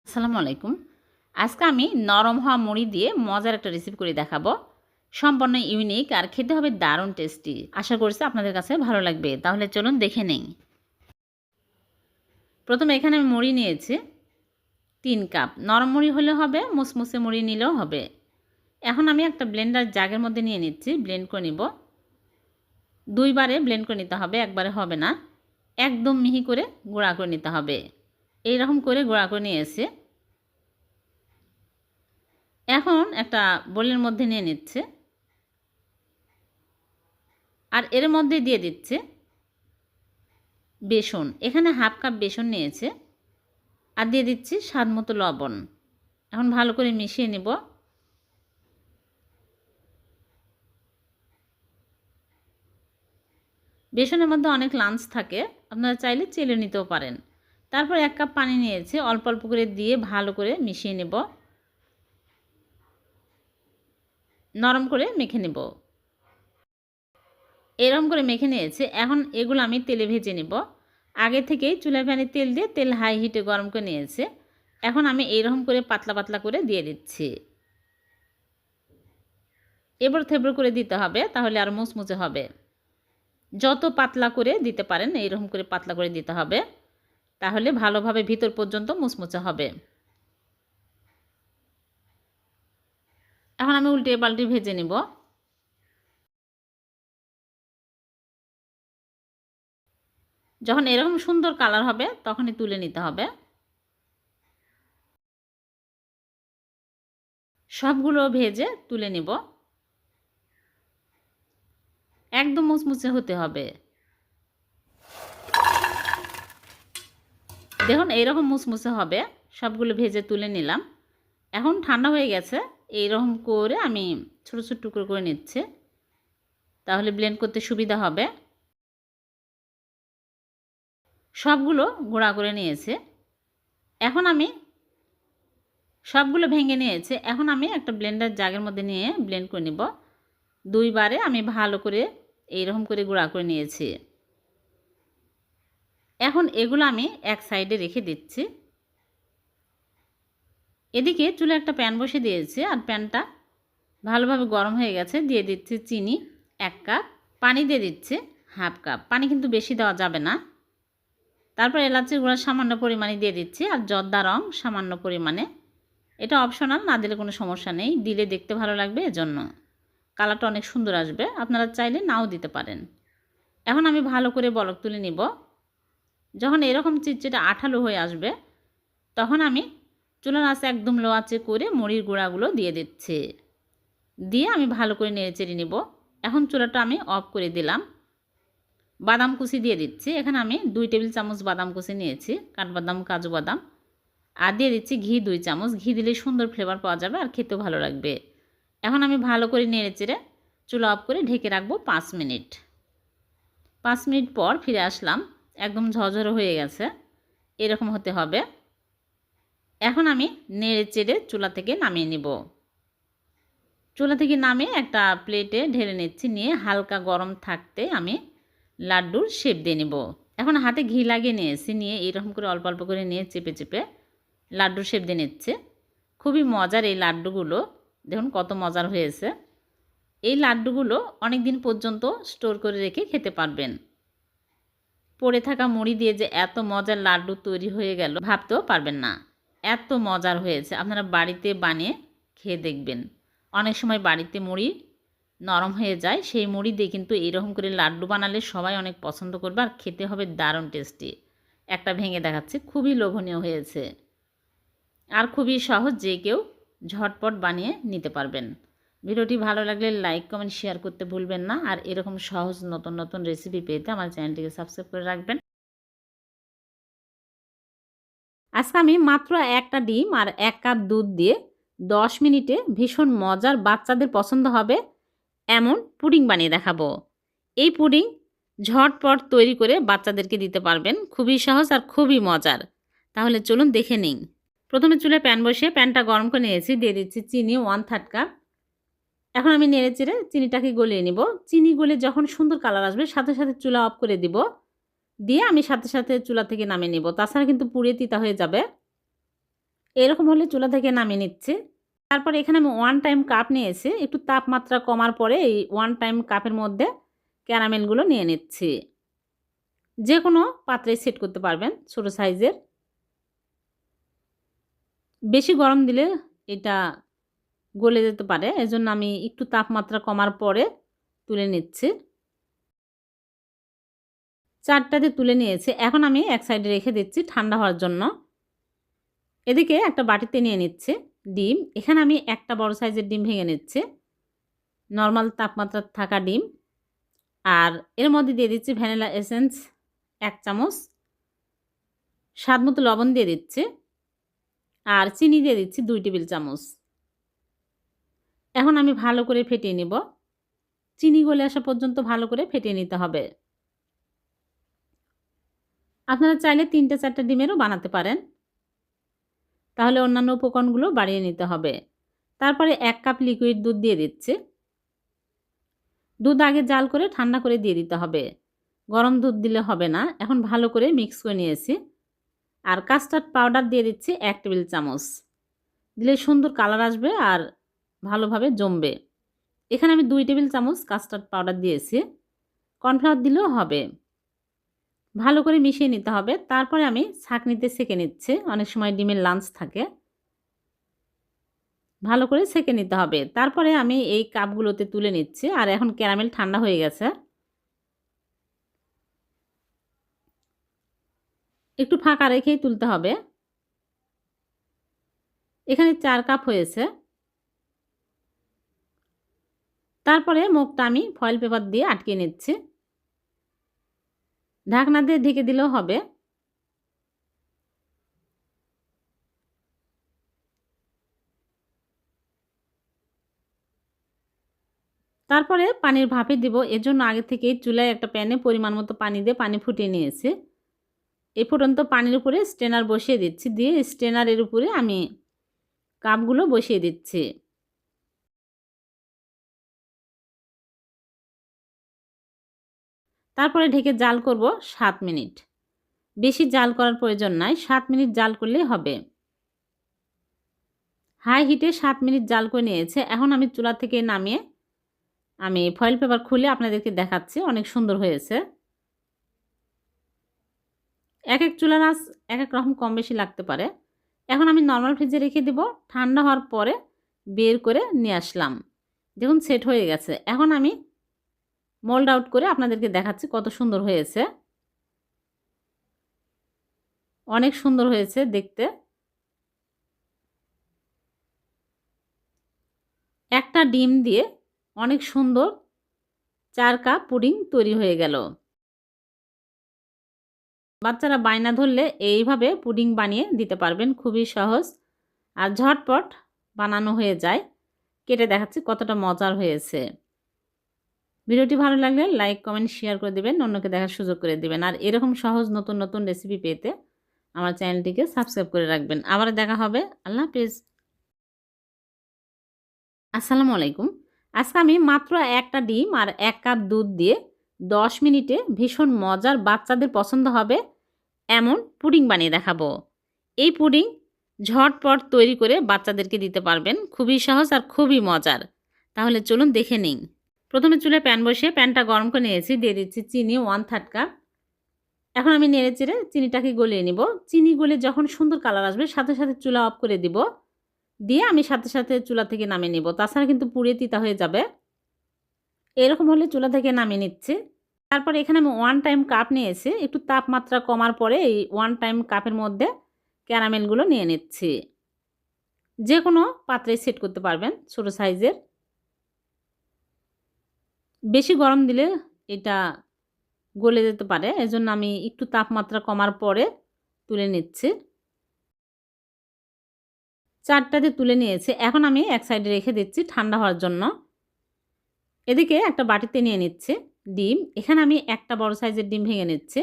আসসালামু আলাইকুম। আজকে আমি নরম হওয়া মুড়ি দিয়ে মজার একটা রেসিপি করে দেখাবো। সম্পূর্ণ ইউনিক আর খেতে হবে দারুণ টেস্টি। আশা করছি আপনাদের কাছে ভালো লাগবে। তাহলে চলুন দেখে নেই। প্রথমে এখানে আমি মুড়ি নিয়েছি ৩ কাপ। নরম মুড়ি হলে হবে, মুসমুসে মুড়ি নিলেও হবে। এখন আমি একটা ব্লেন্ডার জাগের মধ্যে নিয়ে নিচ্ছি, ব্লেন্ড করে নিব। ২ বারে ব্লেন্ড করে নিতে হবে, একবারে হবে না। একদম মিহি করে গুঁড়া করে নিতে হবে। এইরকম করে গুঁড়া করে নিয়েছি। এখন একটা বোলের মধ্যে নিয়ে নিচ্ছে আর এর মধ্যে দিয়ে দিচ্ছে বেসন। এখানে হাফ কাপ বেসন নিয়েছে আর দিয়ে দিচ্ছি স্বাদ মতো লবণ। এখন ভালো করে মিশিয়ে নেব। বেসনের মধ্যে অনেক লাঞ্চ থাকে, আপনারা চাইলে চেলে নিতেও পারেন। তারপর 1 কাপ পানি নিয়েছে, অল্প অল্প করে দিয়ে ভালো করে মিশিয়ে নেব, নরম করে মেখে নেব। এরকম করে মেখে নিয়েছে। এখন এগুলো আমি তেলে ভেজে নেব। আগে থেকেই চুলায় প্যানে তেল দিয়ে তেল হাই হিটে গরম করে নিয়েছে। এখন আমি এইরকম করে পাতলা পাতলা করে দিয়ে দিচ্ছি। এবড়ো থেবড়ো করে দিতে হবে, তাহলে আর মুচমুচে হবে। যত পাতলা করে দিতে পারেন এইরকম করে পাতলা করে দিতে হবে, তাহলে ভালোভাবে ভিতর পর্যন্ত মুচমুচে হবে। এখন আমি উল্টে পাল্টে ভেজে নিব। যখন এরকম সুন্দর কালার হবে তখনই তুলে নিতে হবে। সবগুলো ভেজে তুলে নিব। একদম মুচমুচে হতে হবে। দেখুন এইরকম মুচমুচে হবে। সবগুলো ভেজে তুলে নিলাম। এখন ঠান্ডা হয়ে গেছে। এইরকম করে আমি ছোট ছোট টুকরো করে নিচ্ছি, তাহলে ব্লেন্ড করতে সুবিধা হবে। সবগুলো গুঁড়া করে নিয়েছে। এখন আমি সবগুলো ভেঙে নিয়েছে। এখন আমি একটা ব্লেন্ডার জাগের মধ্যে নিয়ে ব্লেন্ড করে নিব। 2 বারে আমি ভালো করে এইরকম করে গুঁড়া করে নিয়েছি। এখন এগুলো আমি এক সাইডে রেখে দিচ্ছি। এদিকে চুলে একটা প্যান বসে দিয়েছি আর প্যানটা ভালোভাবে গরম হয়ে গেছে। দিয়ে দিচ্ছি চিনি 1 কাপ, পানি দিয়ে দিচ্ছি হাফ কাপ। পানি কিন্তু বেশি দেওয়া যাবে না। তারপর এলাচির গুঁড়া সামান্য পরিমাণে দিয়ে দিচ্ছি আর জর্দা রং সামান্য পরিমাণে। এটা অপশনাল, না দিলে কোনো সমস্যা নেই, দিলে দেখতে ভালো লাগবে, এজন্য কালারটা অনেক সুন্দর আসবে। আপনারা চাইলে নাও দিতে পারেন। এখন আমি ভালো করে বলক তুলে নিব। যখন এরকম চিটচিটে আঠালো হয়ে আসবে তখন আমি চুলার আঁচ একদম লো আঁচে করে মুড়ির গুঁড়াগুলো দিয়ে দিচ্ছি। দিয়ে আমি ভালো করে নেড়ে চেড়ে নিব। এখন চুলাটা আমি অফ করে দিলাম। বাদাম কুচি দিয়ে দিচ্ছি। এখানে আমি 2 টেবিল চামচ বাদাম কুচি নিয়েছি, কাঠবাদাম কাজু বাদাম। আর দিয়ে দিচ্ছি ঘি 2 চামচ। ঘি দিলে সুন্দর ফ্লেভার পাওয়া যাবে আর খেতেও ভালো লাগবে। এখন আমি ভালো করে নেড়ে চেড়ে চুলা অফ করে ঢেকে রাখবো 5 মিনিট। 5 মিনিট পর ফিরে আসলাম। একদম ঝরঝরে হয়ে গেছে, এরকম হতে হবে। এখন আমি নেড়ে চেড়ে চুলা থেকে নামিয়ে নিব। চুলা থেকে নামিয়ে একটা প্লেটে ঢেলে নিচ্ছি। নিয়ে হালকা গরম থাকতে আমি লাড্ডুর শেপ দিয়ে নিব। এখন হাতে ঘি লাগিয়ে নিয়েছি। নিয়ে এইরকম করে অল্প অল্প করে নিয়ে চেপে চেপে লাড্ডুর শেপ দিয়ে নিচ্ছে। খুবই মজার এই লাড্ডুগুলো, দেখুন কত মজার হয়েছে। এই লাড্ডুগুলো অনেক দিন পর্যন্ত স্টোর করে রেখে খেতে পারবেন। পড়ে থাকা মুড়ি দিয়ে যে এত মজার লাড্ডু তৈরি হয়ে গেল ভাবতেও পারবেন না। এত মজার হয়েছে, আপনারা বাড়িতে বানিয়ে খেয়ে দেখবেন। অনেক সময় বাড়িতে মুড়ি নরম হয়ে যায়, সেই মুড়ি দিয়ে কিন্তু এইরকম করে লাড্ডু বানালে সবাই অনেক পছন্দ করবে আর খেতে হবে দারুণ টেস্টি। একটা ভেঙে দেখাচ্ছি, খুবই লোভনীয় হয়েছে আর খুবই সহজ, যে কেউ ঝটপট বানিয়ে নিতে পারবেন। ভিডিওটি ভালো লাগলে লাইক কমেন্ট শেয়ার করতে ভুলবেন না। আর এরকম সহজ নতুন নতুন রেসিপি পেতে আমার চ্যানেলটিকে সাবস্ক্রাইব করে রাখবেন। আজকে আমি মাত্র একটা ডিম আর 1 কাপ দুধ দিয়ে 10 মিনিটে ভীষণ মজার, বাচ্চাদের পছন্দ হবে এমন পুডিং বানিয়ে দেখাবো। এই পুডিং ঝটপট তৈরি করে বাচ্চাদেরকে দিতে পারবেন, খুবই সহজ আর খুবই মজার। তাহলে চলুন দেখে নিন। প্রথমে চুলায় প্যান বসিয়ে প্যানটা গরম করে নিয়েছি। দিয়ে দিচ্ছি চিনি 1/3 কাপ। এখন আমি নেড়ে চেড়ে চিনিটাকে গলিয়ে নিব। চিনি গলে যখন সুন্দর কালার আসবে সাথে সাথে চুলা অফ করে দিব। দিয়ে আমি সাথে সাথে চুলা থেকে নামিয়ে নিব, তাছাড়া কিন্তু পুড়িয়ে তিতা হয়ে যাবে। এরকম হলে চুলা থেকে নামিয়ে নিচ্ছি। তারপরে এখানে আমি 1 টাইম কাপ নিয়েছি। একটু তাপমাত্রা কমার পরে এই 1 টাইম কাপের মধ্যে ক্যারামেলগুলো নিয়ে নিচ্ছি। যে কোনো পাত্রে সেট করতে পারবেন ছোট সাইজের। বেশি গরম দিলে এটা গলে যেতে পারে, এজন্য আমি একটু তাপমাত্রা কমার পরে তুলে নিচ্ছি। 4টাতে তুলে নিয়েছি। এখন আমি এক সাইডে রেখে দিচ্ছি ঠান্ডা হওয়ার জন্য। এদিকে একটা বাটিতে নিয়ে নিচ্ছি ডিম। এখানে আমি একটা বড় সাইজের ডিম ভেঙে নিচ্ছি, নর্মাল তাপমাত্রা থাকা ডিম। আর এর মধ্যে দিয়ে দিচ্ছি ভ্যানিলা এসেন্স 1 চামচ, স্বাদ মতো লবণ দিয়ে দিচ্ছি, আর চিনি দিয়ে দিচ্ছি 2 টেবিল চামচ। এখন আমি ভালো করে ফেটিয়ে নিব। চিনি গলে আসা পর্যন্ত ভালো করে ফেটিয়ে নিতে হবে। আপনারা চাইলে 3-4টা ডিমেরও বানাতে পারেন, তাহলে অন্যান্য উপকরণগুলো বাড়িয়ে নিতে হবে। তারপরে 1 কাপ লিকুইড দুধ দিয়ে দিচ্ছি। দুধ আগে জাল করে ঠান্ডা করে দিয়ে দিতে হবে, গরম দুধ দিলে হবে না। এখন ভালো করে মিক্স করে নিয়েছি। আর কাস্টার্ড পাউডার দিয়ে দিচ্ছি 1 টেবিল চামচ। দিলে সুন্দর কালার আসবে আর ভালোভাবে জমবে। এখানে আমি 2 টেবিল চামচ কাস্টার্ড পাউডার দিয়েছি। কর্নফ্লাওয়ার দিলেও হবে। ভালো করে মিশিয়ে নিতে হবে। তারপরে আমি ছাঁকনিতে ছেঁকে নিচ্ছি। অনেক সময় ডিমের লাঞ্চ থাকে, ভালো করে ছেঁকে নিতে হবে। তারপরে আমি এই কাপগুলোতে তুলে নিচ্ছি। আর এখন ক্যারামেল ঠান্ডা হয়ে গেছে, একটু ফাঁকা রেখেই তুলতে হবে। এখানে 4 কাপ হয়েছে। তারপরে মুখটা আমি ফয়েল পেপার দিয়ে আটকে নিচ্ছি। ঢাকনা দিয়ে ঢেকে দিলেও হবে। তারপরে পানির ভাপে দিব। এজন্য আগে থেকেই চুলায় একটা প্যানে পরিমাণ মতো পানি দিয়ে পানি ফুটিয়ে নিয়েছি। এই ফুটন্ত পানির উপরে স্ট্রেনার বসিয়ে দিচ্ছি, দিয়ে স্ট্রেনারের উপরে আমি কাপগুলো বসিয়ে দিচ্ছি। তারপরে ঢেকে জাল করব 7 মিনিট। বেশি জাল করার প্রয়োজন নাই, 7 মিনিট জাল করলেই হবে। হাই হিটে 7 মিনিট জাল করে নিয়েছে। এখন আমি চুলা থেকে নামিয়ে আমি ফয়েল পেপার খুলে আপনাদেরকে দেখাচ্ছি। অনেক সুন্দর হয়েছে। এক এক চুলার আঁচ এক এক রকম কম বেশি লাগতে পারে। এখন আমি নর্মাল ফ্রিজে রেখে দিব। ঠান্ডা হওয়ার পরে বের করে নিয়ে আসলাম। দেখুন সেট হয়ে গেছে। এখন আমি মোল্ড আউট করে আপনাদেরকে দেখাচ্ছি কত সুন্দর হয়েছে। অনেক সুন্দর হয়েছে দেখতে। একটা ডিম দিয়ে অনেক সুন্দর 4 কাপ পুডিং তৈরি হয়ে গেল। বাচ্চারা বায়না ধরলে এইভাবে পুডিং বানিয়ে দিতে পারবেন, খুবই সহজ আর ঝটপট বানানো হয়ে যায়। কেটে দেখাচ্ছি কতটা মজার হয়েছে। ভিডিওটি ভালো লাগলে লাইক কমেন্ট শেয়ার করে দিবেন, অন্যকে দেখার সুযোগ করে দিবেন। আর এরকম সহজ নতুন নতুন রেসিপি পেতে আমার চ্যানেলটিকে সাবস্ক্রাইব করে রাখবেন। আবার দেখা হবে। আল্লাহ হাফেজ। আসসালামু আলাইকুম। আজকে আমি মাত্র একটা ডিম আর 1 কাপ দুধ দিয়ে 10 মিনিটে ভীষণ মজার, বাচ্চাদের পছন্দ হবে এমন পুডিং বানিয়ে দেখাবো। এই পুডিং ঝটপট তৈরি করে বাচ্চাদেরকে দিতে পারবেন, খুবই সহজ আর খুবই মজার। তাহলে চলুন দেখে নিন। প্রথমে চুলায় প্যান বসিয়ে প্যানটা গরম করে নিয়েছি। দিয়ে দিচ্ছি চিনি 1/3 কাপ। এখন আমি নেড়ে চেড়ে চিনিটাকে গলিয়ে নিব। চিনি গলে যখন সুন্দর কালার আসবে সাথে সাথে চুলা অফ করে দিব। দিয়ে আমি সাথে সাথে চুলা থেকে নামিয়ে নিব, তাছাড়া কিন্তু পুড়িয়ে তিতা হয়ে যাবে। এরকম হলে চুলা থেকে নামিয়ে নিচ্ছি। তারপরে এখানে আমি 1 টাইম কাপ নিয়েছি। একটু তাপমাত্রা কমার পরে এই 1 টাইম কাপের মধ্যে ক্যারামেলগুলো নিয়ে নিচ্ছি। যে কোনো পাত্রে সেট করতে পারবেন ছোট সাইজের। বেশি গরম দিলে এটা গলে যেতে পারে, এজন্য আমি একটু তাপমাত্রা কমার পরে তুলে নিচ্ছি। 4টাতে তুলে নিয়েছি। এখন আমি এক সাইডে রেখে দিচ্ছি ঠান্ডা হওয়ার জন্য। এদিকে একটা বাটিতে নিয়ে নিচ্ছি ডিম। এখানে আমি একটা বড় সাইজের ডিম ভেঙে নিচ্ছি,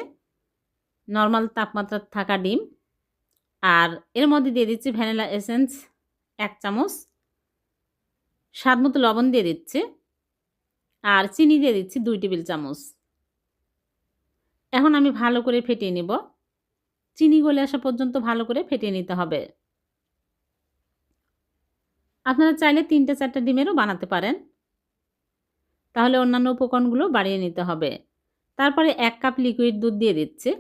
নর্মাল তাপমাত্রা থাকা ডিম। আর এর মধ্যে দিয়ে দিচ্ছি ভ্যানিলা এসেন্স 1 চামচ, স্বাদ মতো লবণ দিয়ে দিচ্ছি, আর চিনি দিয়ে দিচ্ছি 2 টেবিল চামচ। এখন আমি ভালো করে ফেটিয়ে নিব। চিনি গলে আসা পর্যন্ত ভালো করে ফেটিয়ে নিতে হবে। আপনারা চাইলে 3-4টা ডিমেরও বানাতে পারেন। তাহলে অন্যান্য উপকরণগুলো বাড়িয়ে নিতে হবে। তারপরে 1 কাপ লিকুইড দুধ দিয়ে দিচ্ছি।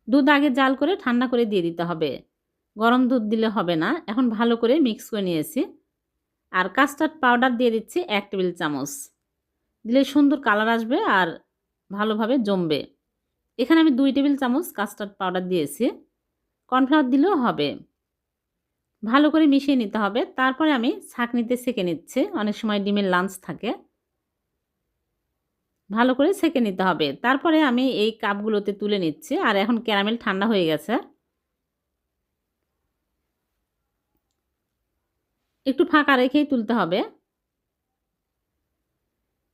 দুধ আগে জাল করে ঠান্ডা করে দিয়ে দিতে হবে। গরম দুধ দিলে হবে না। এখন ভালো করে মিক্স করে নিয়েছি। আর কাস্টার্ড পাউডার দিয়ে দিচ্ছি 1 টেবিল চামচ। দিলে সুন্দর কালার আসবে আর ভালোভাবে জমবে। এখানে আমি 2 টেবিল চামচ কাস্টার্ড পাউডার দিয়েছি। কর্নফ্লাওয়ার দিলেও হবে। ভালো করে মিশিয়ে নিতে হবে। তারপরে আমি ছাঁকনিতে ছেঁকে নিচ্ছি। অনেক সময় ডিমের লাঞ্চ থাকে। ভালো করে ছেঁকে নিতে হবে। তারপরে আমি এই কাপগুলোতে তুলে নিচ্ছি। আর এখন ক্যারামেল ঠান্ডা হয়ে গেছে। একটু ফাঁকা রেখেই তুলতে হবে।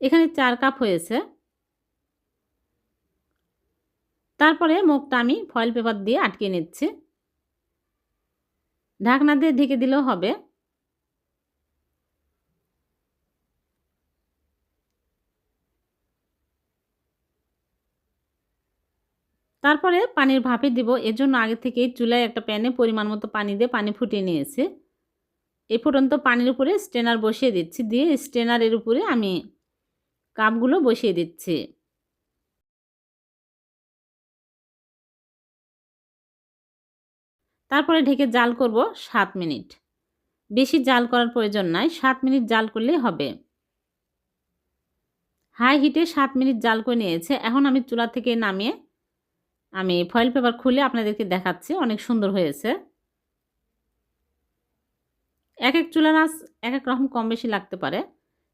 এখানে 4 কাপ হয়েছে। তারপরে মুখটা আমি ফয়েল পেপার দিয়ে আটকে নিচ্ছি। ঢাকনা দিয়ে ঢেকে দিলেও হবে। তারপরে পানির ভাপে দিব। এজন্য আগে থেকেই চুলায় একটা প্যানে পরিমাণ মতো পানি দিয়ে পানি ফুটিয়ে নিয়েছি। এই ফুটন্ত পানির উপরে স্ট্রেনার বসিয়ে দিচ্ছি। দিয়ে স্ট্রেনারের উপরে আমি কাপগুলো বসিয়ে দিচ্ছি। তারপরে ঢেকে জাল করব 7 মিনিট। বেশি জাল করার প্রয়োজন নাই। 7 মিনিট জাল করলেই হবে। হাই হিটে 7 মিনিট জাল করে নিয়েছে। এখন আমি চুলা থেকে নামিয়ে আমি ফয়েল পেপার খুলে আপনাদেরকে দেখাচ্ছি। অনেক সুন্দর হয়েছে। এক এক চুলার আঁচ এক এক রকম কম বেশি লাগতে পারে।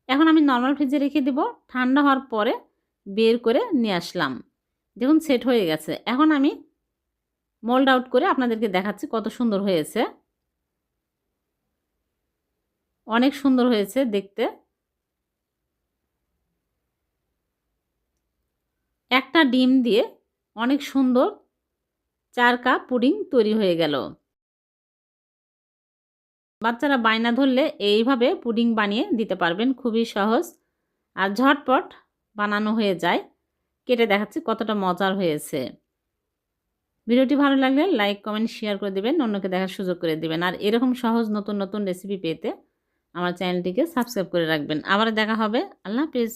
এখন আমি নরমাল ফ্রিজে রেখে দেব। ঠান্ডা হওয়ার পরে বের করে নিয়ে আসলাম। দেখুন সেট হয়ে গেছে। এখন আমি মোল্ড আউট করে আপনাদেরকে দেখাচ্ছি কত সুন্দর হয়েছে। অনেক সুন্দর হয়েছে দেখতে। একটা ডিম দিয়ে অনেক সুন্দর 4 কাপ পুডিং তৈরি হয়ে গেল। বাচ্চারা বায়না ধরলে এইভাবে পুডিং বানিয়ে দিতে পারবেন। খুবই সহজ আর ঝটপট বানানো হয়ে যায়। কেটে দেখাচ্ছি কতটা মজার হয়েছে। ভিডিওটি ভালো লাগলে লাইক, কমেন্ট, শেয়ার করে দিবেন। অন্যকে দেখার সুযোগ করে দিবেন। আর এরকম সহজ নতুন নতুন রেসিপি পেতে আমার চ্যানেলটিকে সাবস্ক্রাইব করে রাখবেন। আবার দেখা হবে। আল্লাহ হাফেজ।